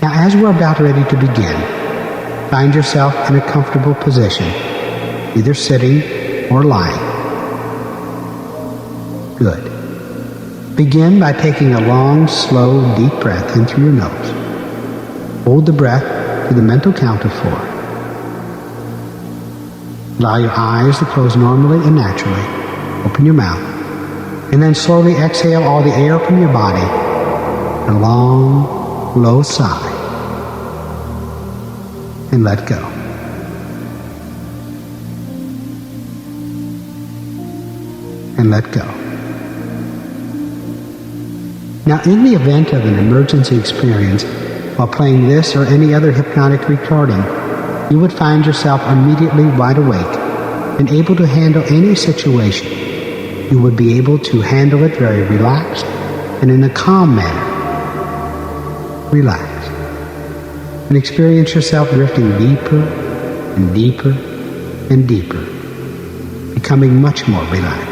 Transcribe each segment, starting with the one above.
Now, as we're about ready to begin, find yourself in a comfortable position, either sitting or lying. Good. Begin by taking a long, slow, deep breath in through your nose. Hold the breath to the mental count of 4. Allow your eyes to close normally and naturally. Open your mouth. And then slowly exhale all the air from your body in a long, low sigh. And let go. And let go. Now, in the event of an emergency experience, while playing this or any other hypnotic recording, you would find yourself immediately wide awake and able to handle any situation. You would be able to handle it very relaxed and in a calm manner. Relax. And experience yourself drifting deeper and deeper and deeper, becoming much more relaxed.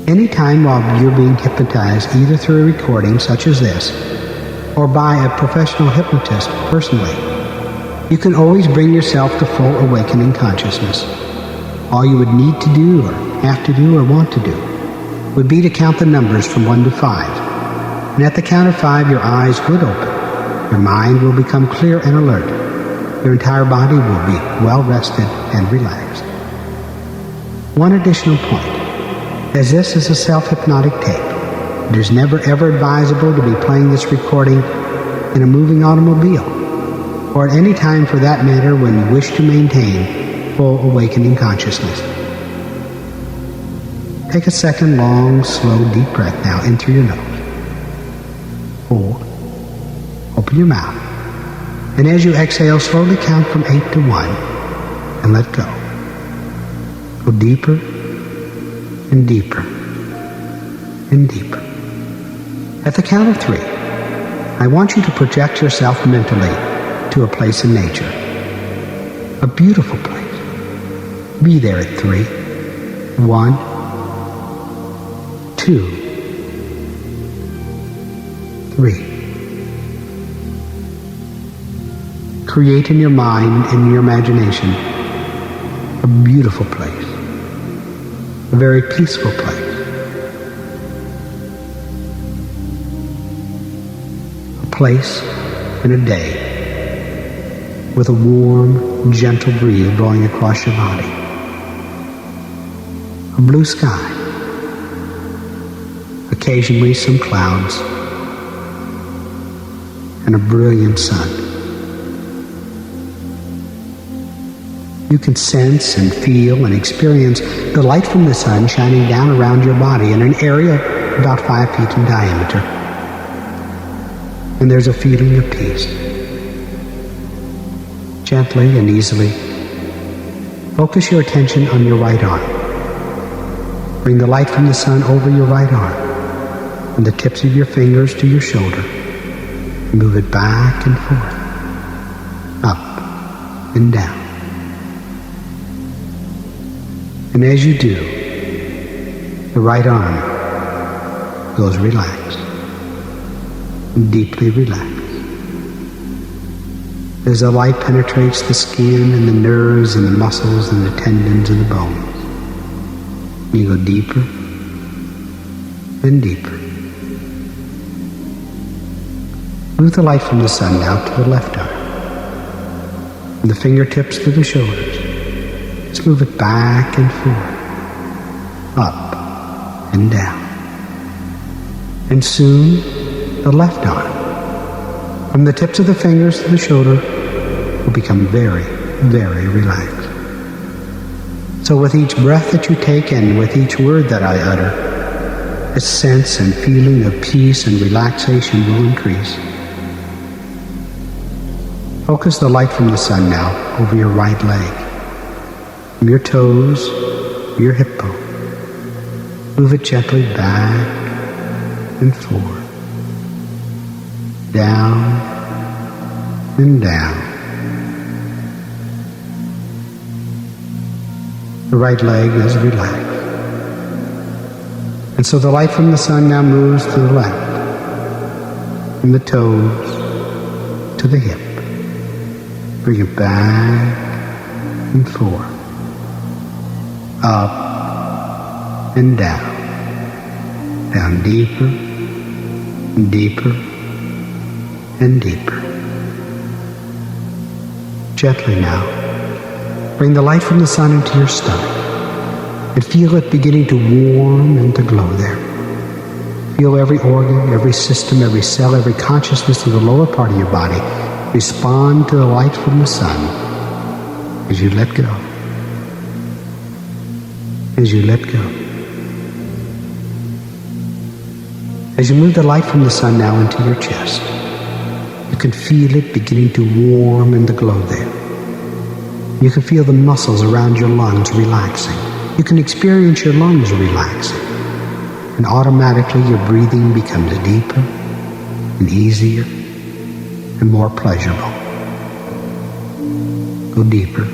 Anytime while you're being hypnotized, either through a recording such as this, or by a professional hypnotist personally, you can always bring yourself to full awakening consciousness. All you would need to do, or have to do, or want to do, would be to count the numbers from 1 to 5. And at the count of 5, your eyes would open. Your mind will become clear and alert. Your entire body will be well rested and relaxed. One additional point. As this is a self-hypnotic tape, it is never ever advisable to be playing this recording in a moving automobile, or at any time for that matter when you wish to maintain full awakening consciousness. Take a second long, slow, deep breath now in through your nose. Hold. Open your mouth. And as you exhale, slowly count from 8 to 1 and let go. Go deeper and deeper and deeper. At the count of 3, I want you to project yourself mentally to a place in nature. A beautiful place. Be there at 3. 1, 2, 3. Create in your mind and in your imagination a beautiful place. A very peaceful place. A place and a day with a warm, gentle breeze blowing across your body. A blue sky. Occasionally some clouds. And a brilliant sun. You can sense and feel and experience the light from the sun shining down around your body in an area about 5 feet in diameter. And there's a feeling of peace. Gently and easily, focus your attention on your right arm. Bring the light from the sun over your right arm, from the tips of your fingers to your shoulder. Move it back and forth, up and down. And as you do, the right arm goes relaxed, deeply relaxed. As the light penetrates the skin and the nerves and the muscles and the tendons and the bones, you go deeper and deeper. Move the light from the sun now to the left arm, from the fingertips to the shoulders. Just move it back and forth, up and down. And soon, the left arm, from the tips of the fingers to the shoulder, will become very, very relaxed. So with each breath that you take and with each word that I utter, a sense and feeling of peace and relaxation will increase. Focus the light from the sun now over your right leg. From your toes, your hip bone. Move it gently back and forth, down and down. The right leg is relaxed. And so the light from the sun now moves to the left, from the toes to the hip. Bring it back and forth, up and down deeper and deeper and deeper. Gently now, bring the light from the sun into your stomach and feel it beginning to warm and to glow there. Feel every organ, every system, every cell, every consciousness of the lower part of your body respond to the light from the sun as you let go. As you let go. As you move the light from the sun now into your chest, you can feel it beginning to warm and to glow there. You can feel the muscles around your lungs relaxing. You can experience your lungs relaxing. And automatically your breathing becomes deeper and easier and more pleasurable. Go deeper.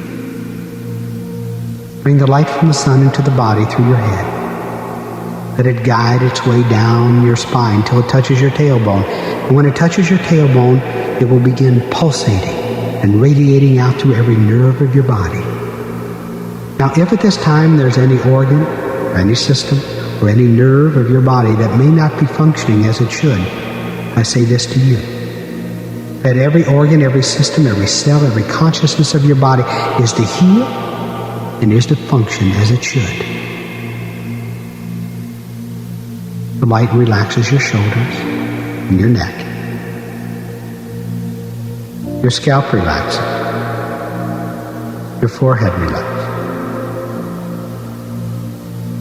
Bring the light from the sun into the body through your head. Let it guide its way down your spine till it touches your tailbone. And when it touches your tailbone, it will begin pulsating and radiating out through every nerve of your body. Now, if at this time there's any organ or any system or any nerve of your body that may not be functioning as it should, I say this to you, that every organ, every system, every cell, every consciousness of your body is to heal and is to function as it should. The light relaxes your shoulders and your neck. Your scalp relaxes. Your forehead relaxes.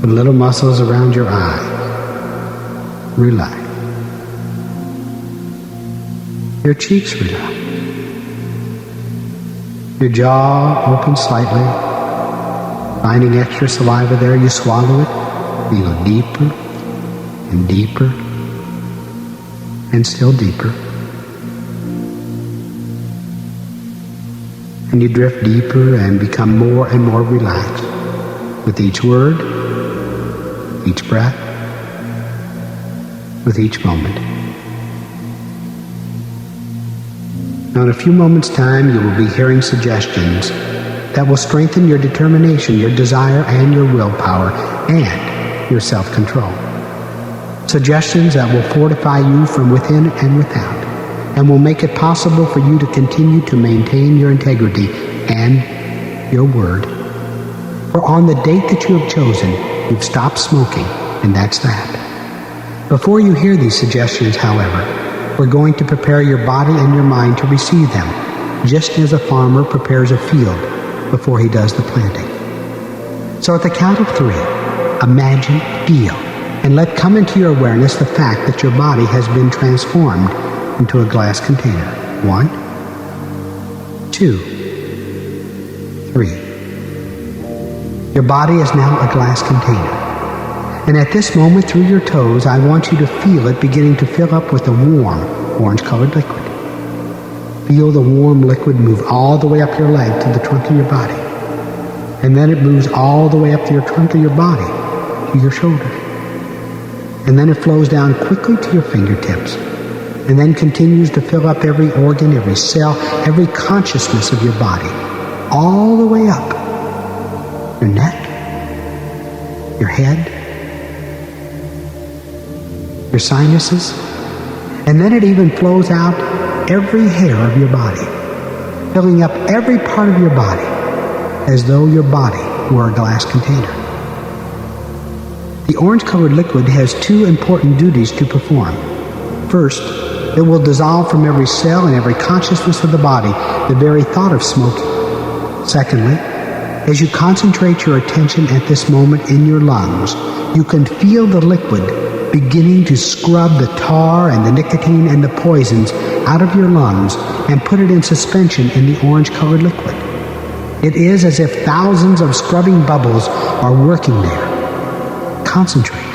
The little muscles around your eyes relax. Your cheeks relax. Your jaw opens slightly. Finding extra saliva there, you swallow it. You go deeper and deeper and still deeper. And you drift deeper and become more and more relaxed with each word, each breath, with each moment. Now in a few moments' time you will be hearing suggestions that will strengthen your determination, your desire, and your willpower, and your self-control. Suggestions that will fortify you from within and without, and will make it possible for you to continue to maintain your integrity and your word. For on the date that you have chosen, you've stopped smoking, and that's that. Before you hear these suggestions, however, we're going to prepare your body and your mind to receive them, just as a farmer prepares a field before he does the planting. So at the count of 3, imagine, feel, and let come into your awareness the fact that your body has been transformed into a glass container. 1, 2, 3. Your body is now a glass container. And at this moment, through your toes, I want you to feel it beginning to fill up with a warm, orange-colored liquid. Feel the warm liquid move all the way up your leg to the trunk of your body. And then it moves all the way up to your trunk of your body, to your shoulders. And then it flows down quickly to your fingertips. And then continues to fill up every organ, every cell, every consciousness of your body, all the way up. Your neck, your head, your sinuses, and then it even flows out every hair of your body, filling up every part of your body as though your body were a glass container. The orange-colored liquid has 2 important duties to perform. First, it will dissolve from every cell and every consciousness of the body the very thought of smoking. Secondly, as you concentrate your attention at this moment in your lungs, you can feel the liquid beginning to scrub the tar and the nicotine and the poisons out of your lungs and put it in suspension in the orange-colored liquid. It is as if thousands of scrubbing bubbles are working there. Concentrate.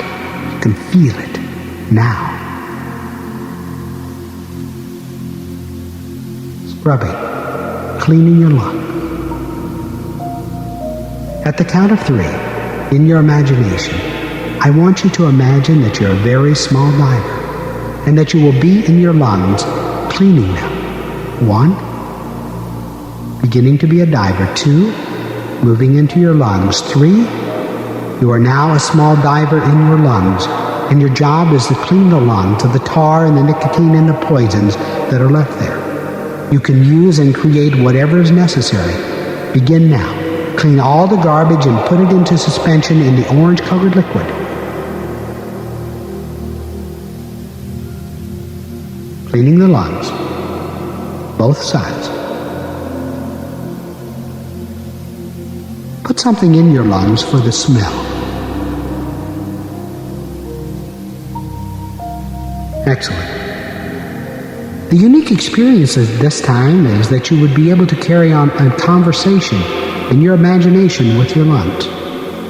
You can feel it now. Scrubbing, cleaning your lungs. At the count of 3, in your imagination, I want you to imagine that you're a very small diver, and that you will be in your lungs cleaning them. 1, beginning to be a diver. 2, moving into your lungs. 3, you are now a small diver in your lungs, and your job is to clean the lungs of the tar and the nicotine and the poisons that are left there. You can use and create whatever is necessary. Begin now. Clean all the garbage and put it into suspension in the orange-colored liquid. Cleaning the lungs, both sides. Put something in your lungs for the smell. Excellent. The unique experience of this time is that you would be able to carry on a conversation in your imagination with your lungs.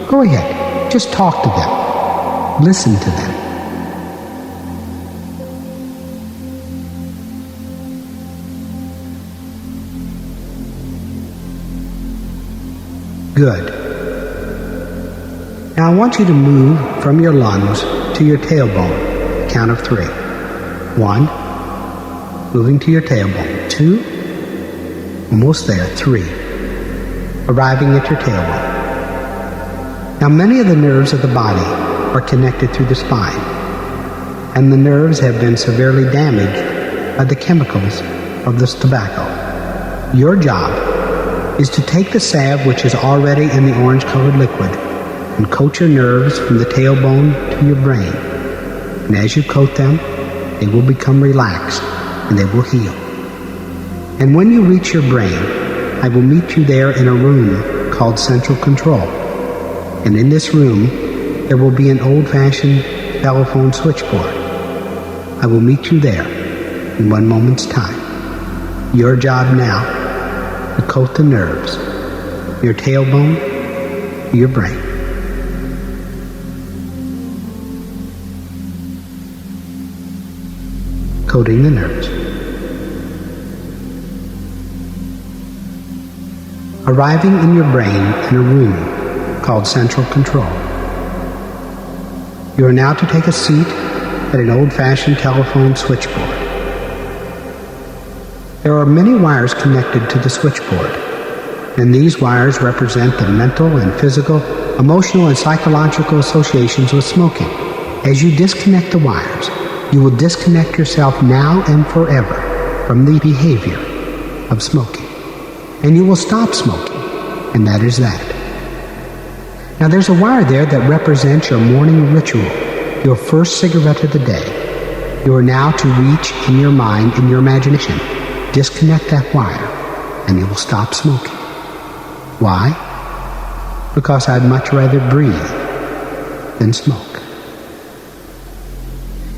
Go ahead, just talk to them. Listen to them. Good. Now I want you to move from your lungs to your tailbone. Count of 3. 1. Moving to your tailbone. 2. Almost there. 3. Arriving at your tailbone. Now many of the nerves of the body are connected through the spine, and the nerves have been severely damaged by the chemicals of this tobacco. Your job is to take the salve which is already in the orange-colored liquid and coat your nerves from the tailbone to your brain. And as you coat them, they will become relaxed and they will heal. And when you reach your brain, I will meet you there in a room called Central Control. And in this room, there will be an old-fashioned telephone switchboard. I will meet you there in 1 moment's time. Your job now to coat the nerves, your tailbone, your brain. Coating the nerves. Arriving in your brain in a room called Central Control. You are now to take a seat at an old-fashioned telephone switchboard. There are many wires connected to the switchboard, and these wires represent the mental and physical, emotional and psychological associations with smoking. As you disconnect the wires, you will disconnect yourself now and forever from the behavior of smoking. And you will stop smoking, and that is that. Now there's a wire there that represents your morning ritual, your first cigarette of the day. You are now to reach in your mind, in your imagination, disconnect that wire, and you will stop smoking. Why? Because I'd much rather breathe than smoke.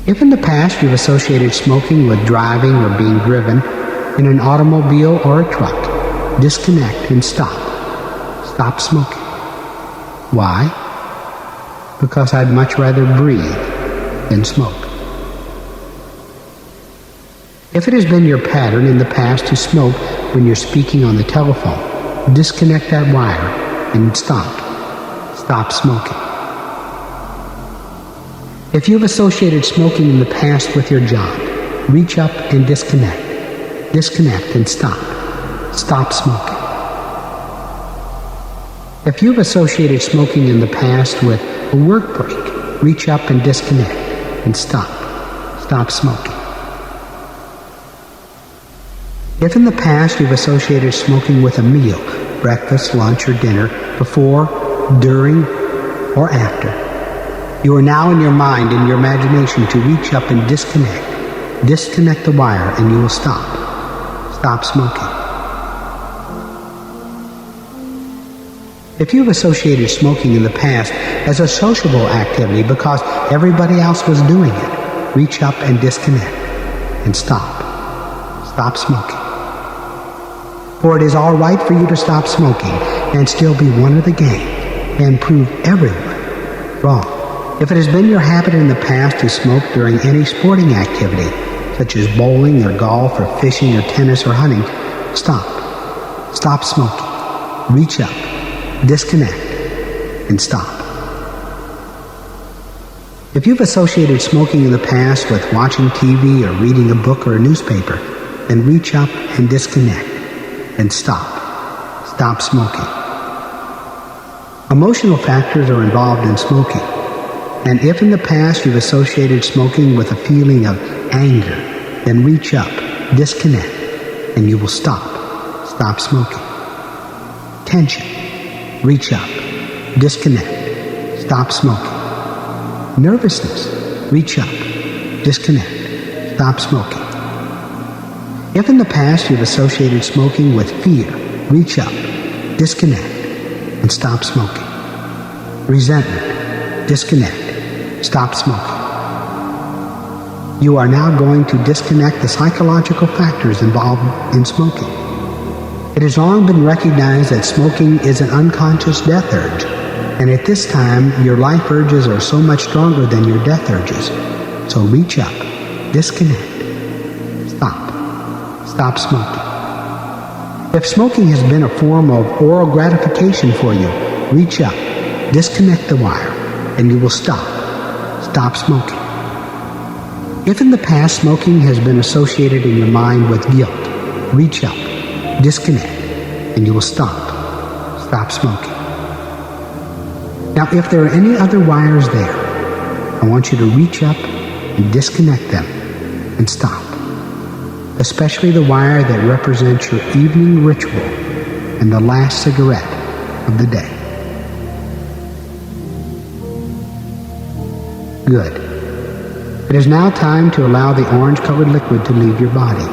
If in the past you've associated smoking with driving or being driven in an automobile or a truck, disconnect and stop. Stop smoking. Why? Because I'd much rather breathe than smoke. If it has been your pattern in the past to smoke when you're speaking on the telephone, disconnect that wire and stop. Stop smoking. If you've associated smoking in the past with your job, reach up and disconnect. Disconnect and stop. Stop smoking. If you've associated smoking in the past with a work break, reach up and disconnect and stop. Stop smoking. If in the past you've associated smoking with a meal, breakfast, lunch, or dinner, before, during, or after, you are now in your mind, in your imagination, to reach up and disconnect. Disconnect the wire and you will stop. Stop smoking. If you've associated smoking in the past as a sociable activity because everybody else was doing it, reach up and disconnect and stop. Stop smoking. For it is all right for you to stop smoking and still be one of the gang and prove everyone wrong. If it has been your habit in the past to smoke during any sporting activity, such as bowling or golf or fishing or tennis or hunting, stop. Stop smoking. Reach up. Disconnect and stop. If you've associated smoking in the past with watching TV or reading a book or a newspaper, then reach up and disconnect and stop. Stop smoking. Emotional factors are involved in smoking. And if in the past you've associated smoking with a feeling of anger, then reach up, disconnect, and you will stop. Stop smoking. Tension. Reach up, disconnect, stop smoking. Nervousness. Reach up, disconnect, stop smoking. If in the past you've associated smoking with fear, reach up, disconnect, and stop smoking. Resentment. Disconnect, stop smoking. You are now going to disconnect the psychological factors involved in smoking. It has long been recognized that smoking is an unconscious death urge, and at this time, your life urges are so much stronger than your death urges. So reach up, disconnect, stop smoking. If smoking has been a form of oral gratification for you, reach up, disconnect the wire, and you will stop smoking. If in the past smoking has been associated in your mind with guilt, reach up, disconnect, and you will stop smoking. Now, if there are any other wires there, I want you to reach up and disconnect them and stop, especially the wire that represents your evening ritual and the last cigarette of the day. Good. It is now time to allow the orange-colored liquid to leave your body.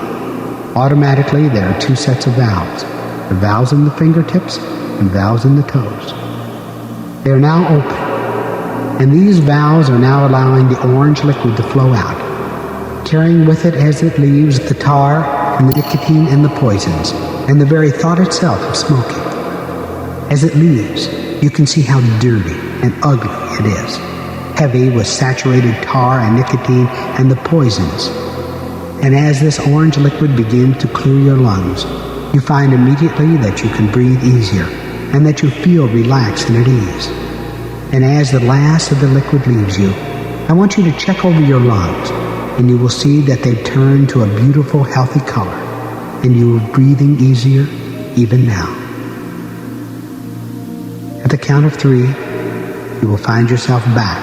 Automatically, there are two sets of valves, the valves in the fingertips and valves in the toes. They are now open, and these valves are now allowing the orange liquid to flow out, carrying with it as it leaves the tar and the nicotine and the poisons, and the very thought itself of smoking. As it leaves, you can see how dirty and ugly it is, heavy with saturated tar and nicotine and the poisons. And as this orange liquid begins to clear your lungs, you find immediately that you can breathe easier and that you feel relaxed and at ease. And as the last of the liquid leaves you, I want you to check over your lungs, and you will see that they've turned to a beautiful, healthy color, and you are breathing easier even now. At the count of 3, you will find yourself back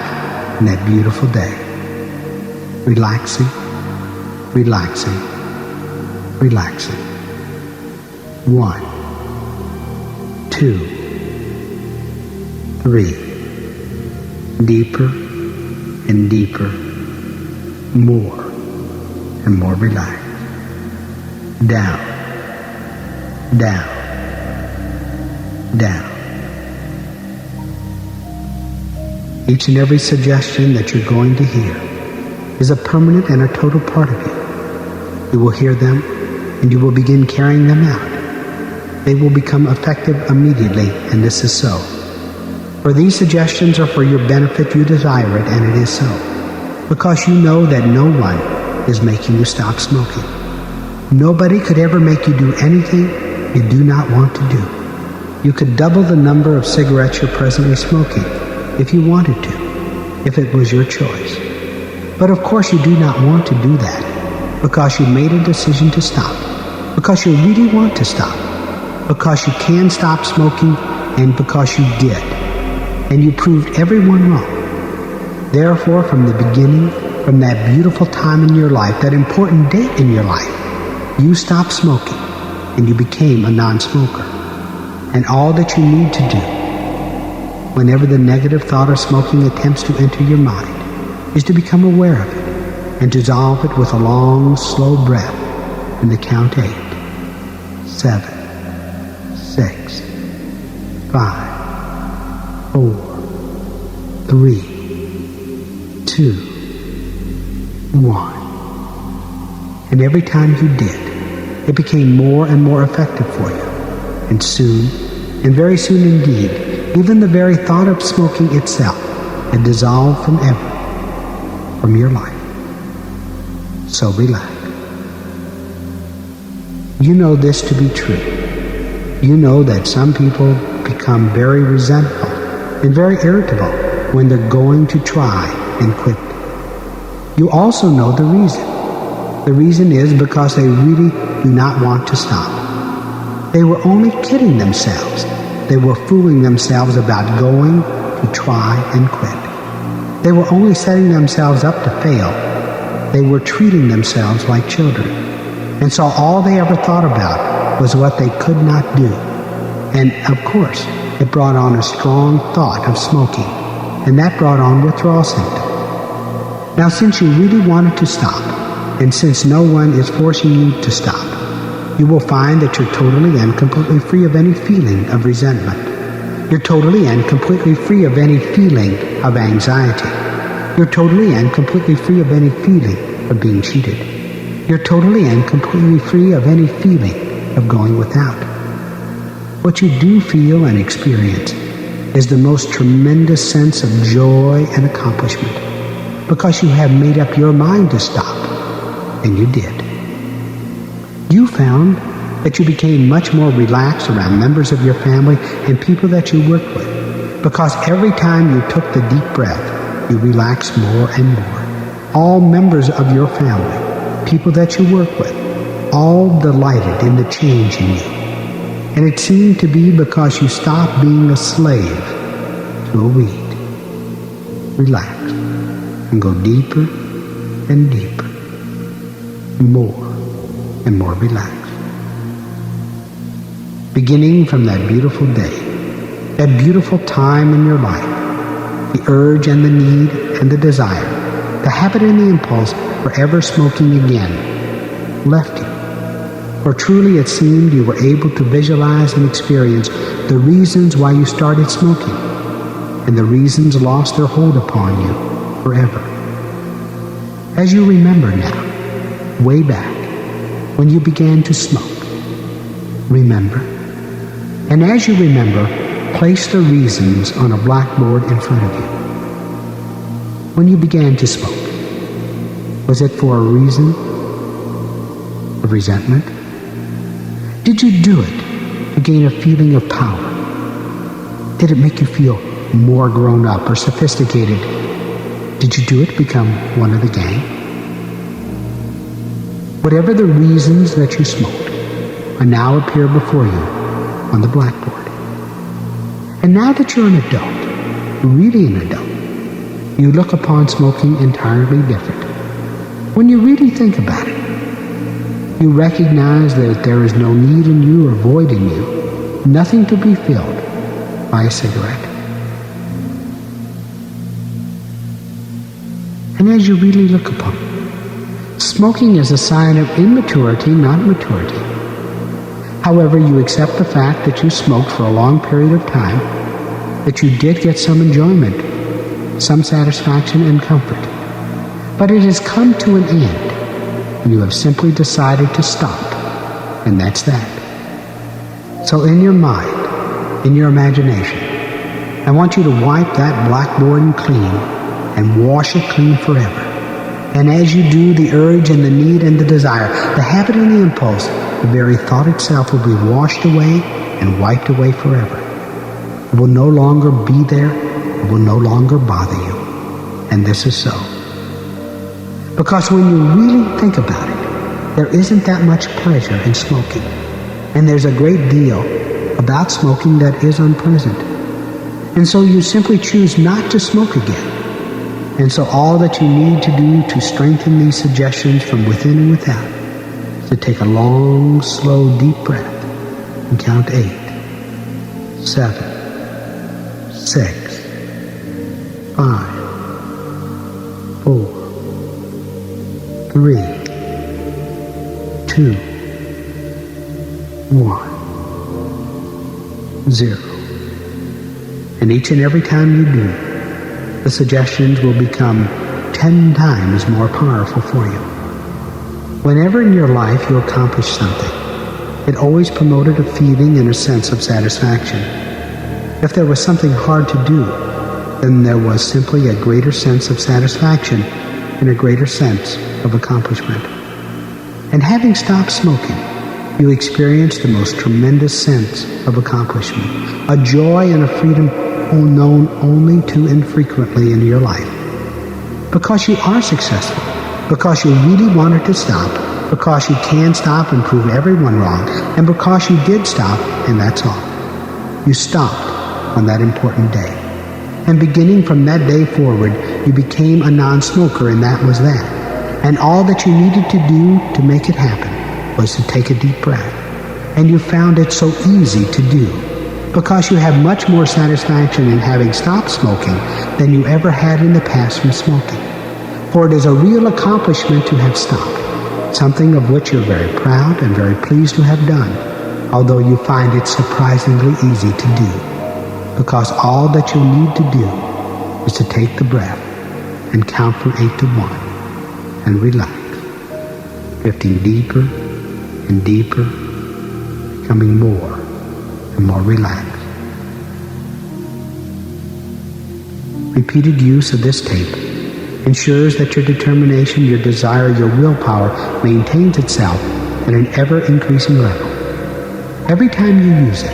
in that beautiful day, relaxing, relaxing, relaxing. 1, 2, 3. Deeper and deeper, more and more relaxed. Down, down, down. Each and every suggestion that you're going to hear is a permanent and a total part of you. You will hear them, and you will begin carrying them out. They will become effective immediately, and this is so. For these suggestions are for your benefit, you desire it, and it is so. Because you know that no one is making you stop smoking. Nobody could ever make you do anything you do not want to do. You could double the number of cigarettes you're presently smoking if you wanted to, if it was your choice. But of course you do not want to do that, because you made a decision to stop, because you really want to stop, because you can stop smoking, and because you did. And you proved everyone wrong. Therefore, from the beginning, from that beautiful time in your life, that important date in your life, you stopped smoking and you became a non-smoker. And all that you need to do, whenever the negative thought of smoking attempts to enter your mind, is to become aware of it and dissolve it with a long, slow breath in the count 8, 7, 6, 5, 4, 3, 2, 1. And every time you did, it became more and more effective for you. And soon, and very soon indeed, even the very thought of smoking itself had dissolved from your life. So relax. You know this to be true. You know that some people become very resentful and very irritable when they're going to try and quit. You also know the reason. The reason is because they really do not want to stop. They were only kidding themselves. They were fooling themselves about going to try and quit. They were only setting themselves up to fail. They were treating themselves like children. And so all they ever thought about was what they could not do. And of course, it brought on a strong thought of smoking. And that brought on withdrawal symptoms. Now, since you really wanted to stop, and since no one is forcing you to stop, you will find that you're totally and completely free of any feeling of resentment. You're totally and completely free of any feeling of anxiety. You're totally and completely free of any feeling of being cheated. You're totally and completely free of any feeling of going without. What you do feel and experience is the most tremendous sense of joy and accomplishment, because you have made up your mind to stop, and you did. You found that you became much more relaxed around members of your family and people that you worked with, because every time you took the deep breath, you relaxed more and more. All members of your family, people that you work with, all delighted in the change in you. And it seemed to be because you stopped being a slave to a weed. Relax and go deeper and deeper, more and more relaxed. Beginning from that beautiful day, that beautiful time in your life, the urge and the need and the desire, the habit and the impulse for ever smoking again left you. For truly it seemed you were able to visualize and experience the reasons why you started smoking, and the reasons lost their hold upon you forever. As you remember now, way back, when you began to smoke, remember. And as you remember, place the reasons on a blackboard in front of you. When you began to smoke, was it for a reason of resentment? Did you do it to gain a feeling of power? Did it make you feel more grown up or sophisticated? Did you do it to become one of the gang? Whatever the reasons that you smoked are now appear before you on the blackboard. And now that you're an adult, really an adult, you look upon smoking entirely different. When you really think about it, you recognize that there is no need in you or void in you, nothing to be filled by a cigarette. And as you really look upon it, smoking is a sign of immaturity, not maturity. However, you accept the fact that you smoked for a long period of time, that you did get some enjoyment, some satisfaction and comfort. But it has come to an end. You have simply decided to stop, and that's that. So in your mind, in your imagination, I want you to wipe that blackboard clean and wash it clean forever. And as you do, the urge and the need and the desire, the habit and the impulse, the very thought itself will be washed away and wiped away forever. It will no longer be there. It will no longer bother you. And this is so. Because when you really think about it, there isn't that much pleasure in smoking. And there's a great deal about smoking that is unpleasant. And so you simply choose not to smoke again. And so all that you need to do to strengthen these suggestions from within and without is to take a long, slow, deep breath and count 8, 7, 6, 5, 4, 3, 2, 1, 0. And each and every time you do, the suggestions will become 10 times more powerful for you. Whenever in your life you accomplish something, it always promoted a feeling and a sense of satisfaction. If there was something hard to do, then there was simply a greater sense of satisfaction and a greater sense of accomplishment. And having stopped smoking, you experience the most tremendous sense of accomplishment, a joy and a freedom known only too infrequently in your life. because you are successful, because you really wanted to stop, because you can stop and prove everyone wrong, and because you did stop, and that's all. You stopped on that important day. And beginning from that day forward, you became a non-smoker, and that was that. And all that you needed to do to make it happen was to take a deep breath. And you found it so easy to do, because you have much more satisfaction in having stopped smoking than you ever had in the past from smoking. For it is a real accomplishment to have stopped, something of which you're very proud and very pleased to have done, although you find it surprisingly easy to do, because all that you need to do is to take the breath and count from 8 to 1 and relax, drifting deeper and deeper, becoming more and more relaxed. Repeated use of this tape ensures that your determination, your desire, your willpower maintains itself at an ever-increasing level. Every time you use it,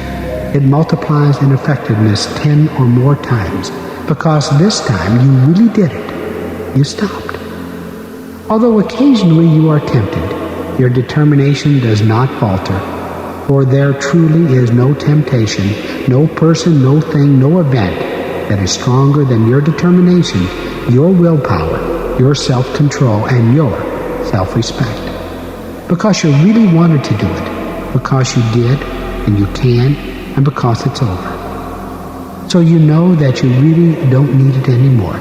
it multiplies in effectiveness 10 or more times, because this time you really did it. You stopped. Although occasionally you are tempted, your determination does not falter, for there truly is no temptation, no person, no thing, no event that is stronger than your determination, your willpower, your self-control, and your self-respect. Because you really wanted to do it, because you did, and you can, and because it's over. So you know that you really don't need it anymore,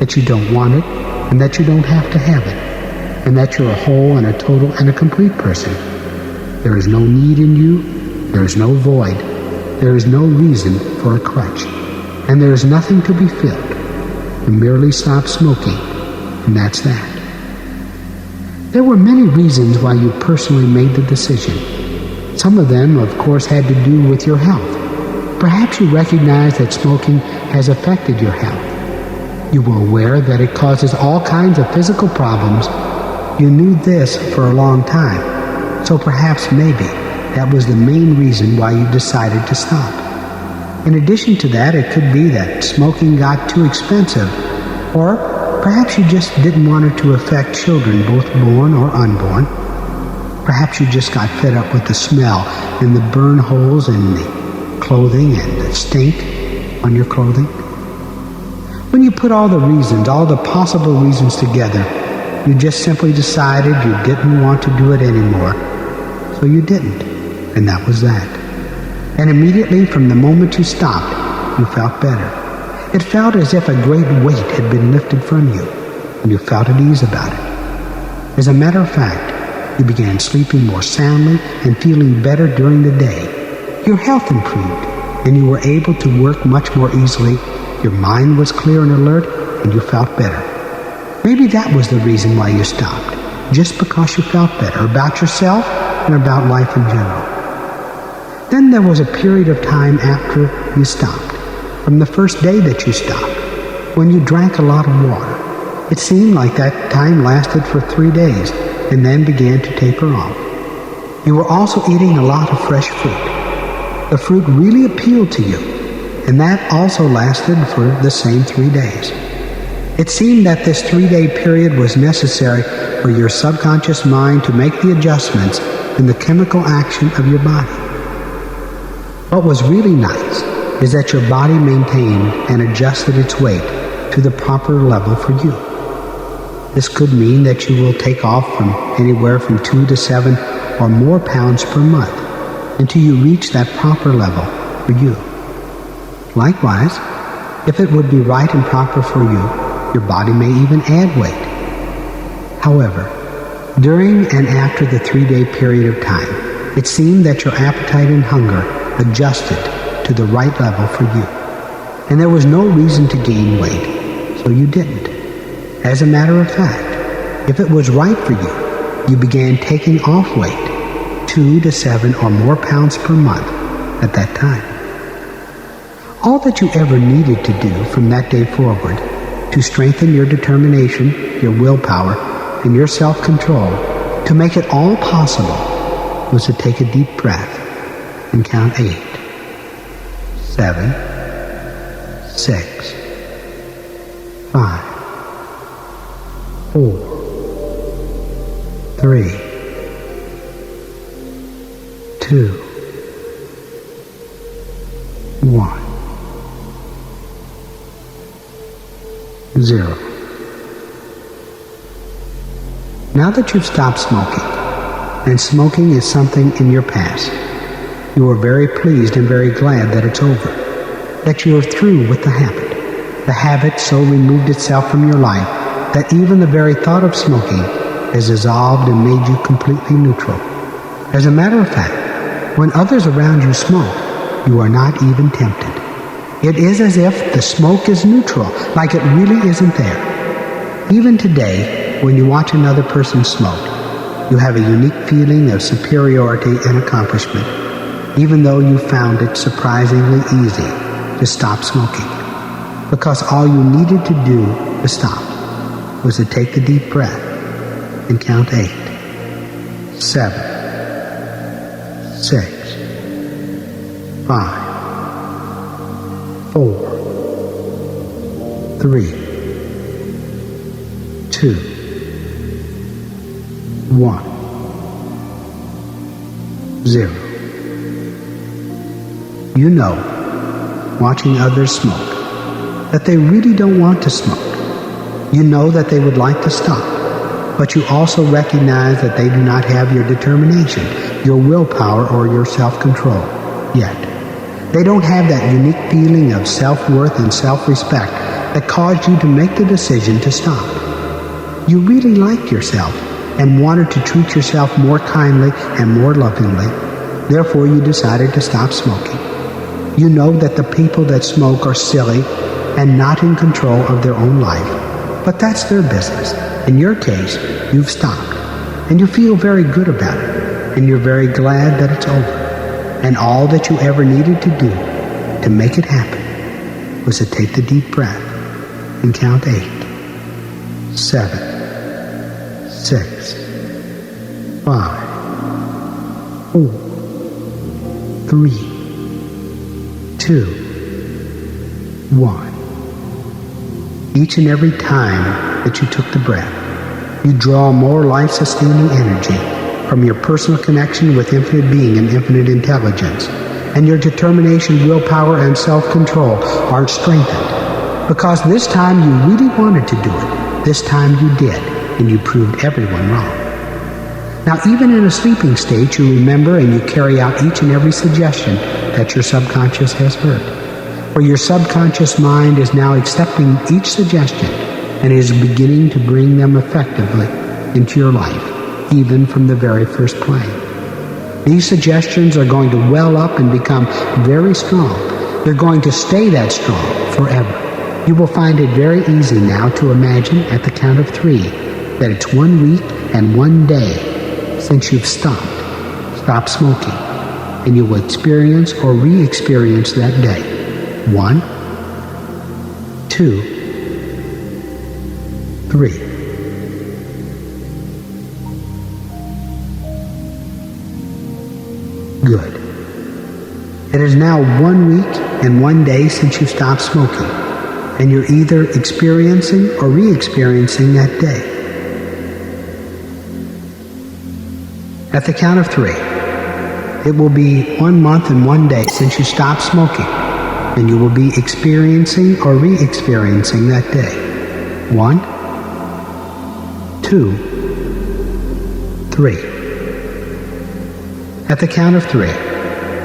that you don't want it, and that you don't have to have it, and that you're a whole and a total and a complete person. There is no need in you, there is no void, there is no reason for a crutch, and there is nothing to be filled. You merely stop smoking, and that's that. There were many reasons why you personally made the decision. Some of them, of course, had to do with your health. Perhaps you recognize that smoking has affected your health. You were aware that it causes all kinds of physical problems. You knew this for a long time, so perhaps maybe that was the main reason why you decided to stop. In addition to that, it could be that smoking got too expensive, or perhaps you just didn't want it to affect children, both born or unborn. Perhaps you just got fed up with the smell and the burn holes in the clothing and the stink on your clothing. When you put all the reasons, all the possible reasons together, you just simply decided you didn't want to do it anymore, so you didn't, and that was that. And immediately from the moment you stopped, you felt better. It felt as if a great weight had been lifted from you, and you felt at ease about it. As a matter of fact, you began sleeping more soundly and feeling better during the day. Your health improved, and you were able to work much more easily. Your mind was clear and alert, and you felt better. Maybe that was the reason why you stopped, just because you felt better about yourself and about life in general. Then there was a period of time after you stopped, from the first day that you stopped, when you drank a lot of water. It seemed like that time lasted for 3 days, and then began to taper off. You were also eating a lot of fresh fruit. The fruit really appealed to you, and that also lasted for the same 3 days. It seemed that this 3-day period was necessary for your subconscious mind to make the adjustments in the chemical action of your body. What was really nice is that your body maintained and adjusted its weight to the proper level for you. This could mean that you will take off from anywhere from 2 to 7 or more pounds per month until you reach that proper level for you. Likewise, if it would be right and proper for you, your body may even add weight. However, during and after the 3-day period of time, it seemed that your appetite and hunger adjusted to the right level for you, and there was no reason to gain weight, so you didn't. As a matter of fact, if it was right for you, you began taking off weight, 2 to 7 or more pounds per month at that time. All that you ever needed to do from that day forward to strengthen your determination, your willpower, and your self-control, to make it all possible, was to take a deep breath and count 8, 7, 6, 5, 4, 3, 2, 1, 0. Now that you've stopped smoking, and smoking is something in your past, you are very pleased and very glad that it's over, that you are through with the habit. The habit so removed itself from your life that even the very thought of smoking has dissolved and made you completely neutral. As a matter of fact, when others around you smoke, you are not even tempted. It is as if the smoke is neutral, like it really isn't there. Even today, when you watch another person smoke, you have a unique feeling of superiority and accomplishment, even though you found it surprisingly easy to stop smoking, because all you needed to do to stop was to take the deep breath and count 8, 7, 6, 5, 4, 3, 2, 1, 0. You know, watching others smoke, that they really don't want to smoke. You know that they would like to stop, but you also recognize that they do not have your determination, your willpower, or your self-control yet. They don't have that unique feeling of self-worth and self-respect that caused you to make the decision to stop. You really liked yourself and wanted to treat yourself more kindly and more lovingly. Therefore, you decided to stop smoking. You know that the people that smoke are silly and not in control of their own life, but that's their business. In your case, you've stopped, and you feel very good about it, and you're very glad that it's over. And all that you ever needed to do to make it happen was to take the deep breath and count 8, 7, 6, 5, 4, 3, 2, 1. Each and every time that you took the breath, you draw more life-sustaining energy from your personal connection with infinite being and infinite intelligence, and your determination, willpower, and self-control are strengthened. Because this time you really wanted to do it. This time you did, and you proved everyone wrong. Now, even in a sleeping state, you remember and you carry out each and every suggestion that your subconscious has heard. For your subconscious mind is now accepting each suggestion and is beginning to bring them effectively into your life, even from the very first plane. These suggestions are going to well up and become very strong. They're going to stay that strong forever. You will find it very easy now to imagine at the count of 3 that it's 1 week and 1 day since you've stopped smoking, and you will experience or re-experience that day. 1, 2, 3. Good. It is now 1 week and 1 day since you stopped smoking, and you're either experiencing or re-experiencing that day. At the count of 3, it will be 1 month and 1 day since you stopped smoking, and you will be experiencing or re-experiencing that day. 1, 2, 3. At the count of 3,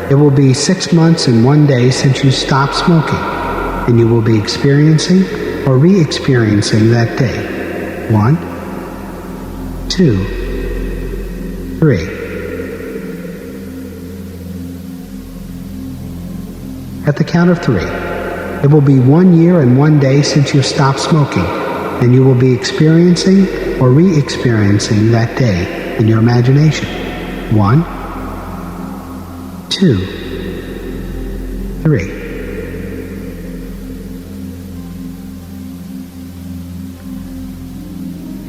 it will be 6 months and 1 day since you stopped smoking, and you will be experiencing or re-experiencing that day. 1, 2, 3. At the count of 3, it will be 1 year and 1 day since you stopped smoking, and you will be experiencing or re-experiencing that day in your imagination. 1, 2, 3.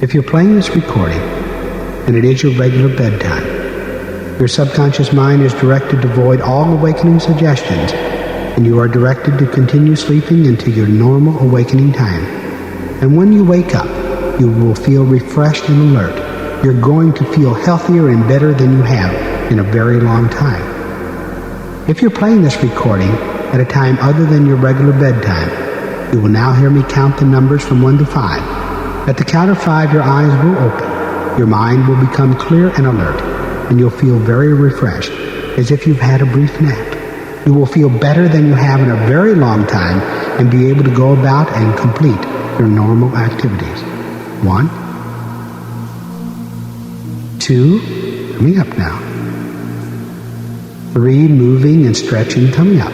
If you're playing this recording, and it is your regular bedtime, your subconscious mind is directed to void all awakening suggestions, and you are directed to continue sleeping until your normal awakening time. And when you wake up, you will feel refreshed and alert. You're going to feel healthier and better than you have in a very long time. If you're playing this recording at a time other than your regular bedtime, you will now hear me count the numbers from 1 to 5. At the count of 5, your eyes will open. Your mind will become clear and alert, and you'll feel very refreshed, as if you've had a brief nap. You will feel better than you have in a very long time and be able to go about and complete your normal activities. 1, 2, coming up now. 3, moving and stretching, coming up.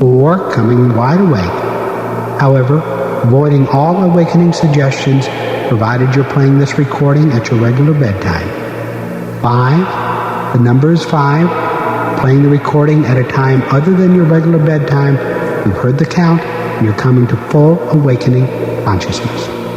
4, coming wide awake. However, avoiding all awakening suggestions provided you're playing this recording at your regular bedtime. 5, the number is 5, playing the recording at a time other than your regular bedtime. You've heard the count, and you're coming to full awakening consciousness.